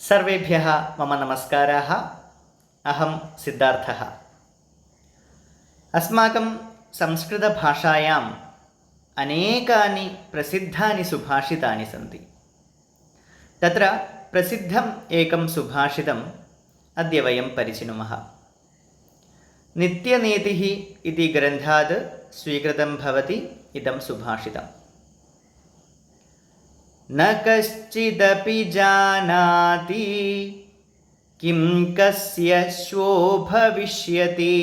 सर्वेभ्यः मम नमस्काराः। अहं सिद्धार्थः। अस्माकं संस्कृतभाषायाम् अनेकानि प्रसिद्धानि सुभाषितानि सन्ति। तत्र प्रसिद्धम् एकं सुभाषितम् अद्य वयं परिचिनुमः। नित्यनीतिः इति ग्रन्थात् स्वीकृतं भवति इदं सुभाषितम्। न कश्चिदपि जानाति किं कस्य श्वो भविष्यति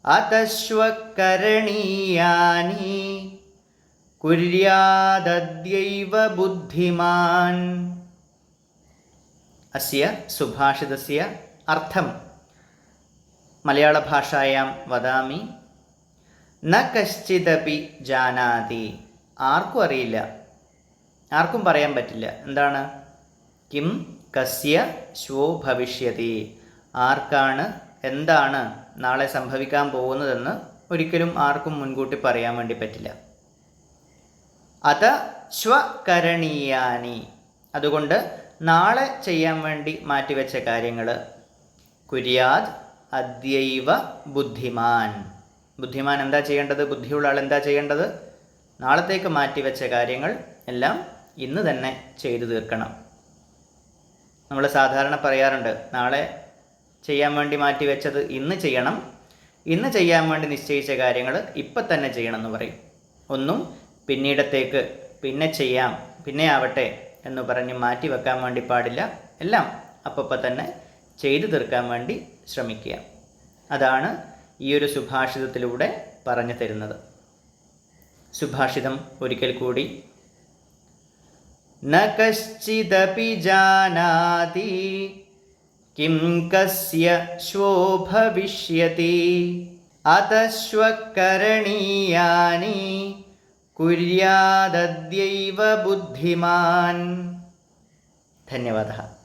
अतश्व करणीयानि कुर्यादद्यैव बुद्धिमान्। अस्य सुभाषितस्य अर्थं मलयाळभाषायां वदामि। न कश्चिदपि जानाति, ആർക്കും അറിയില്ല, ആർക്കും പറയാൻ പറ്റില്ല. എന്താണ്? കിം കസ്യ ശ്വോ ഭവിഷ്യതി, ആർക്കാണ് എന്താണ് നാളെ സംഭവിക്കാൻ പോകുന്നതെന്ന് ഒരിക്കലും ആർക്കും മുൻകൂട്ടി പറയാൻ വേണ്ടി പറ്റില്ല. അത ശ്വകരണീയാനി, അതുകൊണ്ട് നാളെ ചെയ്യാൻ വേണ്ടി മാറ്റിവെച്ച കാര്യങ്ങൾ. കുര്യാദ് അദ്യൈവ ബുദ്ധിമാൻ, ബുദ്ധിമാൻ എന്താ ചെയ്യേണ്ടത്? ബുദ്ധിയുള്ള ആൾ എന്താ ചെയ്യേണ്ടത്? നാളത്തേക്ക് മാറ്റിവെച്ച കാര്യങ്ങൾ എല്ലാം ഇന്ന് തന്നെ ചെയ്തു തീർക്കണം. നമ്മൾ സാധാരണ പറയാറുണ്ട്, നാളെ ചെയ്യാൻ വേണ്ടി മാറ്റിവെച്ചത് ഇന്ന് ചെയ്യണം, ഇന്ന് ചെയ്യാൻ വേണ്ടി നിശ്ചയിച്ച കാര്യങ്ങൾ ഇപ്പം തന്നെ ചെയ്യണം എന്ന് പറയും. ഒന്നും പിന്നീടത്തേക്ക്, പിന്നെ ചെയ്യാം, പിന്നെ ആവട്ടെ എന്ന് പറഞ്ഞ് മാറ്റി വെക്കാൻ വേണ്ടി പാടില്ല. എല്ലാം അപ്പം തന്നെ ചെയ്തു തീർക്കാൻ വേണ്ടി ശ്രമിക്കുക. അതാണ് ഈ ഒരു സുഭാഷിതത്തിലൂടെ പറഞ്ഞു തരുന്നത്. സുഭാഷിതം ഒരിക്കൽ കൂടി. ന കശ്ചിദപി ജാനാതി കിം കസ്യ ശ്വോ ഭവിഷ്യതി അതശ്വ കരണീയാനി കുര്യാദദ്യൈവ ബുദ്ധിമാൻ. ധന്യവാദः.